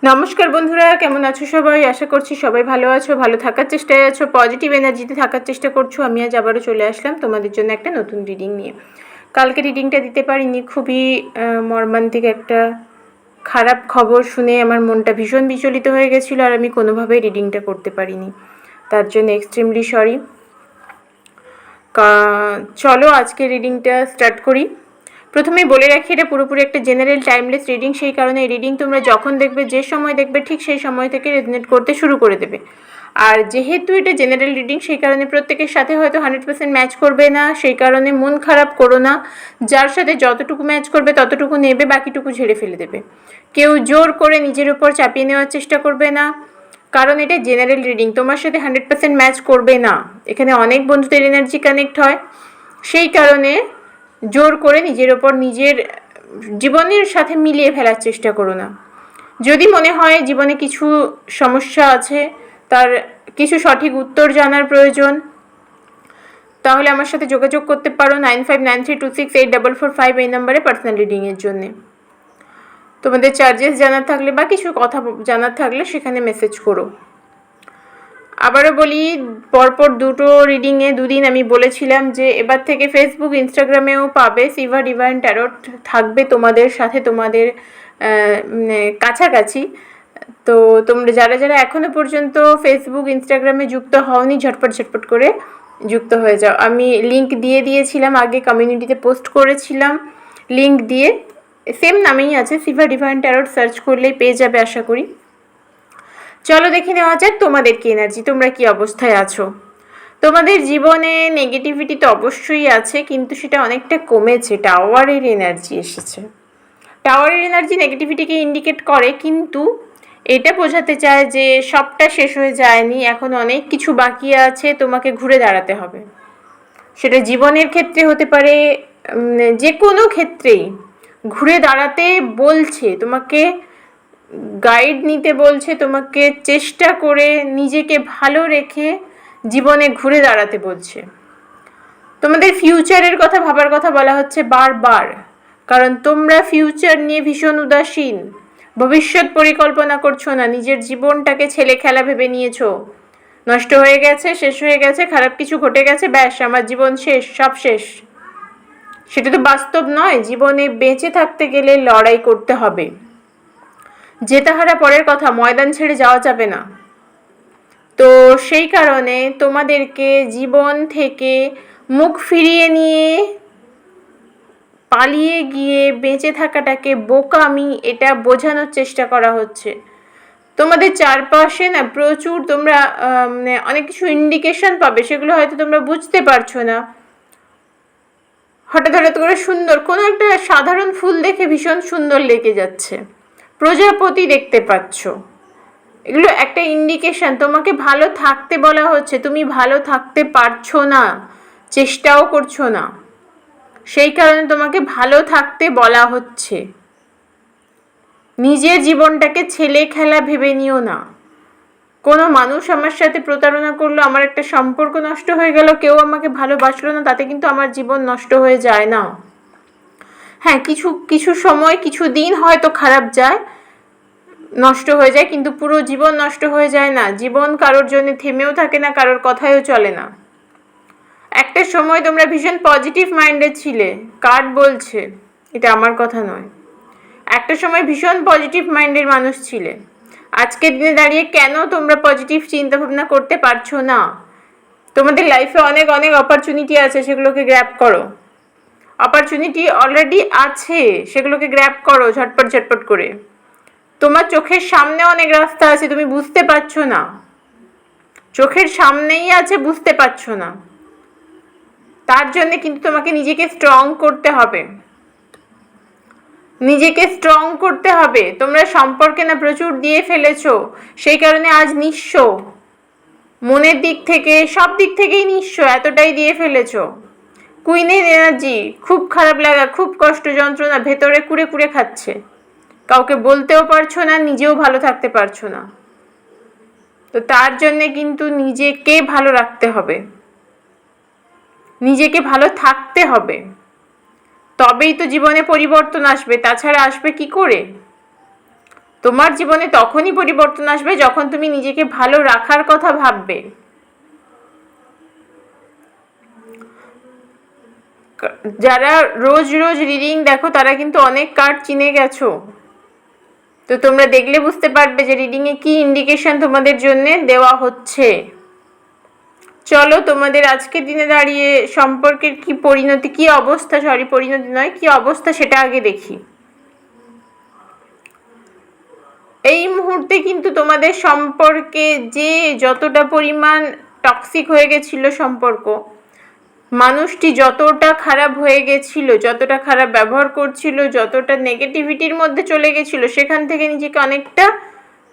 নমস্কার বন্ধুরা, কেমন আছো সবাই? আশা করছি সবাই ভালো আছো, ভালো থাকার চেষ্টায় আছো, পজিটিভ এনার্জিতে থাকার চেষ্টা করছো। আমি আজ আবারও চলে আসলাম তোমাদের জন্য একটা নতুন রিডিং নিয়ে। কালকে রিডিংটা দিতে পারিনি, খুবই মর্মান্তিক একটা খারাপ খবর শুনে আমার মনটা ভীষণ বিচলিত হয়ে গেছিলো, আর আমি কোনোভাবেই রিডিংটা করতে পারিনি। তার জন্য এক্সট্রিমলি সরি। চলো আজকে রিডিংটা স্টার্ট করি। প্রথমেই বলে রাখি, এটা পুরোপুরি একটা জেনারেল টাইমলেস রিডিং, সেই কারণে এই রিডিং তোমরা যখন দেখবে, যে সময় দেখবে, ঠিক সেই সময় থেকে রেজনেট করতে শুরু করে দেবে। আর যেহেতু এটা জেনারেল রিডিং, সেই কারণে প্রত্যেকের সাথে হয়তো 100% ম্যাচ করবে না, সেই কারণে মন খারাপ করো না। যার সাথে যতটুকু ম্যাচ করবে ততটুকু নেবে, বাকিটুকু ঝেড়ে ফেলে দেবে। কেউ জোর করে নিজের উপর চাপিয়ে নেওয়ার চেষ্টা করবে না, কারণ এটা জেনারেল রিডিং, তোমার সাথে 100% ম্যাচ করবে না। এখানে অনেক বন্ধুদের এনার্জি কানেক্ট হয়, সেই কারণে জোর করে নিজের ওপর নিজের জীবনের সাথে মিলিয়ে ফেলার চেষ্টা করো না। যদি মনে হয় জীবনে কিছু সমস্যা আছে, তার কিছু সঠিক উত্তর জানার প্রয়োজন, তাহলে আমার সাথে যোগাযোগ করতে পারো 9593268445 এই নাম্বারে পার্সোনাল রিডিংয়ের জন্যে। তোমাদের চার্জেস জানার থাকলে বা কিছু কথা জানার থাকলে সেখানে মেসেজ করো। আবারও বলি, পরপর দুটো রিডিংয়ে দুদিন আমি বলেছিলাম যে এবার থেকে ফেসবুক ইনস্টাগ্রামেও পাবে সিভা ডিভাইন ট্যারোট থাকবে তোমাদের সাথে, তোমাদের কাছাকাছি। তো তোমরা যারা যারা এখনও পর্যন্ত ফেসবুক ইনস্টাগ্রামে যুক্ত হওনি, ঝটপট করে যুক্ত হয়ে যাও। আমি লিঙ্ক দিয়ে দিয়েছিলাম, আগে কমিউনিটিতে পোস্ট করেছিলাম, লিঙ্ক দিয়ে সেম নামেই আছে, সিভা ডিভাইন ট্যারোট সার্চ করলেই পেয়ে যাবে আশা করি। চলো দেখে নেওয়া যাক তোমাদের কি এনার্জি, তোমরা কি অবস্থায় আছো। তোমাদের জীবনে নেগেটিভিটি তো অবশ্যই আছে, কিন্তু সেটা অনেকটা কমেছে। টাওয়ারের এনার্জি এসেছে। টাওয়ারের এনার্জি নেগেটিভিটিকে ইন্ডিকেট করে, কিন্তু এটা বোঝাতে চায় যে সবটা শেষ হয়ে যায়নি, এখন অনেক কিছু বাকি আছে, তোমাকে ঘুরে দাঁড়াতে হবে। সেটা জীবনের ক্ষেত্রে হতে পারে, যে কোনো ক্ষেত্রেই ঘুরে দাঁড়াতে বলছে, তোমাকে গাইড নিতে বলছে, তোমাকে চেষ্টা করে নিজেকে ভালো রেখে জীবনে ঘুরে দাঁড়াতে বলছে। তোমাদের ফিউচারের কথা ভাবার কথা বলা হচ্ছে বারবার, কারণ তোমরা ফিউচার নিয়ে ভীষণ উদাসীন, ভবিষ্যৎ পরিকল্পনা করছো না, নিজের জীবনটাকে ছেলে খেলা ভেবে নিয়েছো। নষ্ট হয়ে গেছে, শেষ হয়ে গেছে, খারাপ কিছু ঘটে গেছে, ব্যাস আমার জীবন শেষ, সব শেষ। সেটা তো বাস্তব নয়। জীবনে বেঁচে থাকতে গেলে লড়াই করতে হবে। জেতাহারা পরের কথা, ময়দান ছেড়ে যাওয়া যাবে না। তো সেই কারণে তোমাদেরকে জীবন থেকে মুখ ফিরিয়ে নিয়ে পালিয়ে গিয়ে বেঁচে থাকাটাকে বোকামি, এটা বোঝানোর চেষ্টা করা হচ্ছে। তোমাদের চারপাশে না প্রচুর তোমরা অনেক কিছু ইন্ডিকেশন পাবে, সেগুলো হয়তো তোমরা বুঝতে পারছো না। হঠাৎ করে সুন্দর কোনো একটা সাধারণ ফুল দেখে ভীষণ সুন্দর লেগে যাচ্ছে, প্রজাপতি দেখতে পাচ্ছ, এগুলো একটা ইন্ডিকেশন তোমাকে ভালো থাকতে বলা হচ্ছে। তুমি ভালো থাকতে পারছো না, চেষ্টাও করছো না, সেই কারণে তোমাকে ভালো থাকতে বলা হচ্ছে। নিজের জীবনটাকে ছেলে খেলা ভেবে নিও না। কোনো মানুষ আমার সাথে প্রতারণা করলো, আমার একটা সম্পর্ক নষ্ট হয়ে গেল, কেউ আমাকে ভালোবাসলো না, তাতে কিন্তু আমার জীবন নষ্ট হয়ে যায় না। হ্যাঁ, কিছু সময়, কিছু দিন হয়তো খারাপ যায়, নষ্ট হয়ে যায়, কিন্তু পুরো জীবন নষ্ট হয়ে যায় না। জীবন কারোর জন্য থেমেও থাকে না, কারোর কথায়ও চলে না। একটা সময় তোমরা ভীষণ পজিটিভ মাইন্ডেড ছিলে, কার্ড বলছে, এটা আমার কথা নয়। একটা সময় ভীষণ পজিটিভ মাইন্ডের মানুষ ছিলে। আজকের দিনে দাঁড়িয়ে কেন তোমরা পজিটিভ চিন্তা ভাবনা করতে পারছো না? তোমাদের লাইফে অনেক অনেক অপরচুনিটি আছে, সেগুলোকে গ্র্যাব করো। অপরচুনিটি অলরেডি আছে, সেগুলোকে গ্র্যাব করো ঝটপট করে। তোমার চোখের সামনে অনেক রাস্তা আছে, তুমি বুঝতে পারছো না। চোখের সামনেই আছে, বুঝতে পারছো না। তার জন্য কিন্তু তোমাকে নিজেকে স্ট্রং করতে হবে, নিজেকে স্ট্রং করতে হবে। তোমরা সম্পর্কে না প্রচুর দিয়ে ফেলেছো, সেই কারণে আজ নিঃস্ব, মনের দিক থেকে সব দিক থেকেই নিঃস্ব, এতটাই দিয়ে ফেলেছো। কুইনের এনার্জি, খুব খারাপ লাগা, খুব কষ্ট, যন্ত্রণা ভেতরে কুড়ে খাচ্ছে। কাউকে বলতেও পারছো না, নিজেও ভালো থাকতে পারছো না। তো তার জন্যে কিন্তু নিজেকে ভালো রাখতে হবে, নিজেকে ভালো থাকতে হবে, তবেই তো জীবনে পরিবর্তন আসবে, তাছাড়া আসবে কি করে? তোমার জীবনে তখনই পরিবর্তন আসবে যখন তুমি নিজেকে ভালো রাখার কথা ভাববে। যারা রোজ রোজ রিডিং দেখো তারা কিন্তু অনেক কার্ড চিনে গেছো। তো তোমরা দেখলে বুঝতে পারবে যে রিডিংয়ে কি ইন্ডিকেশন তোমাদের জন্য দেওয়া হচ্ছে। চলো তোমাদের আজকের দিনে দাঁড়িয়ে সম্পর্কের কি পরিণতি, কি অবস্থা, পরিণতি নয়, কি অবস্থা সেটা আগে দেখি। এই মুহূর্তে কিন্তু তোমাদের সম্পর্কে যে যতটা পরিমাণ টক্সিক হয়ে গেছিল সম্পর্ক, মানুষটি যতটা খারাপ হয়ে গেছিল, যতটা খারাপ ব্যবহার করছিল, যতটা নেগেটিভিটির মধ্যে চলে গেছিল, সেখান থেকে নিজেকে অনেকটা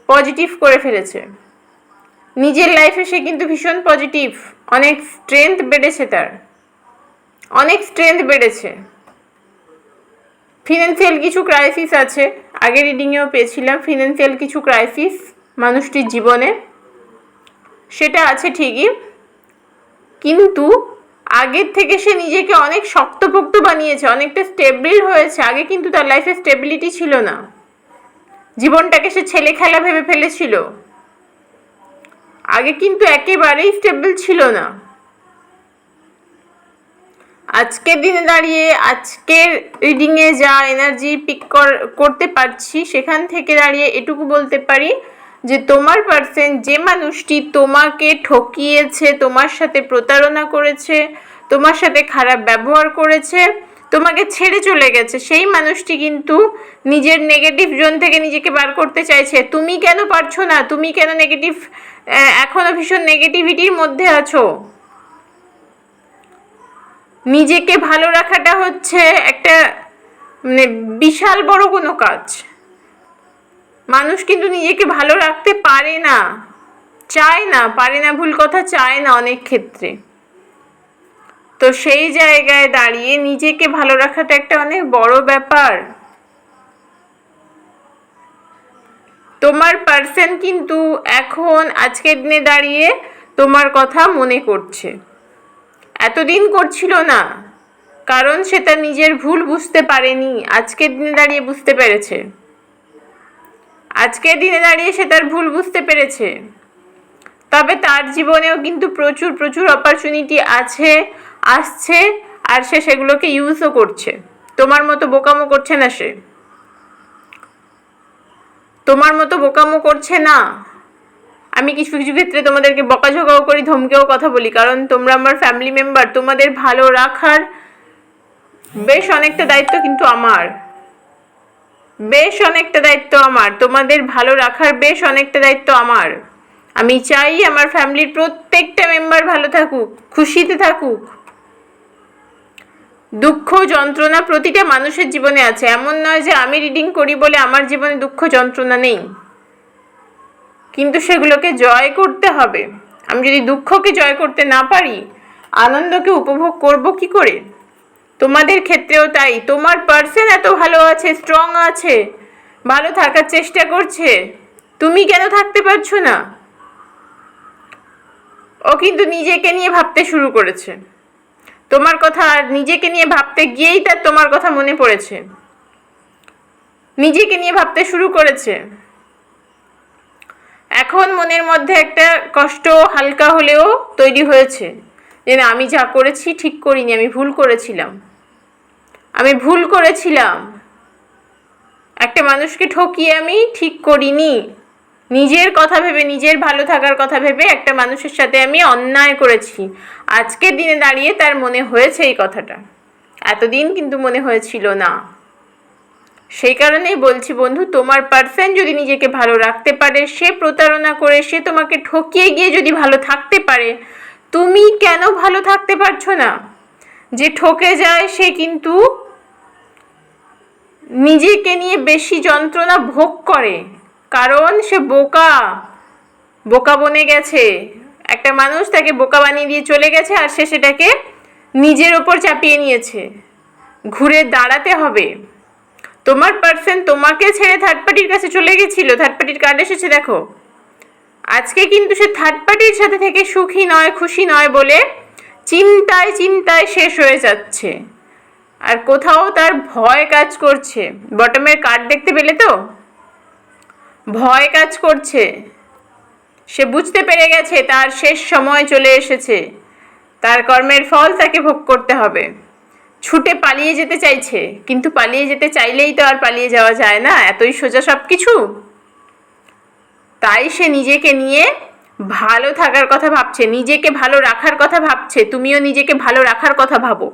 পজিটিভ করে ফেলেছে। নিজের লাইফে সে কিন্তু ভীষণ পজিটিভ, অনেক স্ট্রেংথ বেড়েছে, তার অনেক স্ট্রেংথ বেড়েছে। ফিনান্সিয়াল কিছু ক্রাইসিস আছে, আগে রিডিংয়েও পেয়েছিলাম ফিনান্সিয়াল কিছু ক্রাইসিস মানুষটির জীবনে, সেটা আছে ঠিকই, কিন্তু আগের থেকে সে নিজেকে অনেক শক্তপোক্ত বানিয়েছে, অনেকটা স্টেবল হয়েছে। আগে কিন্তু তার লাইফে স্টেবিলিটি ছিল না, জীবনটাকে সে ছেলে খেলা ভেবে ফেলেছিল, আগে কিন্তু একেবারেই স্টেবল ছিল না। আজকের দিনে দাঁড়িয়ে আজকের রিডিংয়ে যা এনার্জি পিক করতে পারছি, সেখান থেকে দাঁড়িয়ে এটুকু বলতে পারি যে তোমার পার্সন, যে মানুষটি তোমাকে ঠকিয়েছে, তোমার সাথে প্রতারণা করেছে, তোমার সাথে খারাপ ব্যবহার করেছে, তোমাকে ছেড়ে চলে গেছে, সেই মানুষটি কিন্তু নিজের নেগেটিভ জোন থেকে নিজেকে বার করতে চাইছে। তুমি কেন পারছো না? তুমি কেন নেগেটিভ, এখনো ভীষণ নেগেটিভিটির মধ্যে আছো? নিজেকে ভালো রাখাটা হচ্ছে একটা মানে বিশাল বড় কোনো কাজ। মানুষ কিন্তু নিজেকে ভালো রাখতে পারে না, চায় না, পারে না ভুল কথা, চায় না অনেক ক্ষেত্রে। তো সেই জায়গায় দাঁড়িয়ে নিজেকে ভালো রাখাটা একটা অনেক বড় ব্যাপার। তোমার পার্সন কিন্তু এখন আজকের দিনে দাঁড়িয়ে তোমার কথা মনে করছে, এতদিন করছিল না, কারণ সে তার নিজের ভুল বুঝতে পারেনি, আজকের দিনে দাঁড়িয়ে বুঝতে পেরেছে। আজকের দিনে দাঁড়িয়ে সে তার ভুল বুঝতে পেরেছে। তবে তার জীবনেও কিন্তু প্রচুর প্রচুর অপরচুনিটি আছে, আসছে, আর সে সেগুলোকে ইউজও করছে। তোমার মতো বোকামো করছে না, সে তোমার মতো বোকামো করছে না। আমি কিছু কিছু ক্ষেত্রে তোমাদেরকে বকাঝকাও করি, ধমকেও কথা বলি, কারণ তোমরা আমার ফ্যামিলি মেম্বার। তোমাদের ভালো রাখার বেশ অনেকটা দায়িত্ব কিন্তু আমার, বেশ অনেকটা দায়িত্ব আমার, তোমাদের ভালো রাখার বেশ অনেকটা দায়িত্ব আমার। আমি চাই আমার ফ্যামিলির প্রত্যেকটা মেম্বার ভালো থাকুক, খুশিতে থাকুক। দুঃখ যন্ত্রণা প্রতিটা মানুষের জীবনে আছে, এমন নয় যে আমি রিডিং করি বলে আমার জীবনে দুঃখ যন্ত্রণা নেই, কিন্তু সেগুলোকে জয় করতে হবে। আমি যদি দুঃখকে জয় করতে না পারি, আনন্দকে উপভোগ করব কি করে? তোমাদের ক্ষেত্রেও তাই। তোমার পার্সন এত ভালো আছে, স্ট্রং আছে, ভালো থাকার চেষ্টা করছে, তুমি কেন থাকতে পারছো না? ও কিন্তু নিজেকে নিয়ে ভাবতে শুরু করেছে, তোমার কথা আর নিজেকে নিয়ে ভাবতে গিয়েই তার তোমার কথা মনে পড়েছে, নিজেকে নিয়ে ভাবতে শুরু করেছে। এখন মনের মধ্যে একটা কষ্ট হালকা হলেও তৈরি হয়েছে যে না, আমি যা করেছি ঠিক করিনি, আমি ভুল করেছিলাম, আমি ভুল করেছিলাম, একটা মানুষকে ঠকিয়ে আমি ঠিক করিনি, নিজের কথা ভেবে, নিজের ভালো থাকার কথা ভেবে একটা মানুষের সাথে আমি অন্যায় করেছি। আজকের দিনে দাঁড়িয়ে তার মনে হয়েছে এই কথাটা, এতদিন কিন্তু মনে হয়েছিল না। সেই কারণেই বলছি বন্ধু, তোমার পার্সন যদি নিজেকে ভালো রাখতে পারে, সে প্রতারণা করে, সে তোমাকে ঠকিয়ে গিয়ে যদি ভালো থাকতে পারে, তুমি কেন ভালো থাকতে পারছো না? যে ঠকে যায় সে কিন্তু নিজেকে নিয়ে বেশি যন্ত্রণা ভোগ করে, কারণ সে বোকা, বোকা বনে গেছে। একটা মানুষ তাকে বোকা বানিয়ে দিয়ে চলে গেছে, আর সে সেটাকে নিজের ওপর চাপিয়ে নিয়েছে। ঘুরে দাঁড়াতে হবে। তোমার পার্সন তোমাকে ছেড়ে থার্ড পার্টির কাছে চলে গেছিল, থার্ড পার্টির কার্ড এসেছে দেখো। আজকে কিন্তু সে থার্ড পার্টির সাথে থেকে সুখী নয়, খুশি নয় বলে চিন্তায় চিন্তায় শেষ হয়ে যাচ্ছে, আর কোথাও তার ভয় কাজ করছে। বটমের কার্ড দেখতে পেলে তো? ভয় কাজ করছে। সে বুঝতে পেরে গেছে তার শেষ সময় চলে এসেছে, তার কর্মের ফল তাকে ভোগ করতে হবে। ছুটে পালিয়ে যেতে চাইছে, কিন্তু পালিয়ে যেতে চাইলেই তো আর পালিয়ে যাওয়া যায় না, এতই সোজা সব কিছু। তাই সে নিজেকে নিয়ে ভালো থাকার কথা ভাবছে, নিজেকে ভালো রাখার কথা ভাবছে। তুমিও নিজেকে ভালো রাখার কথা ভাবো।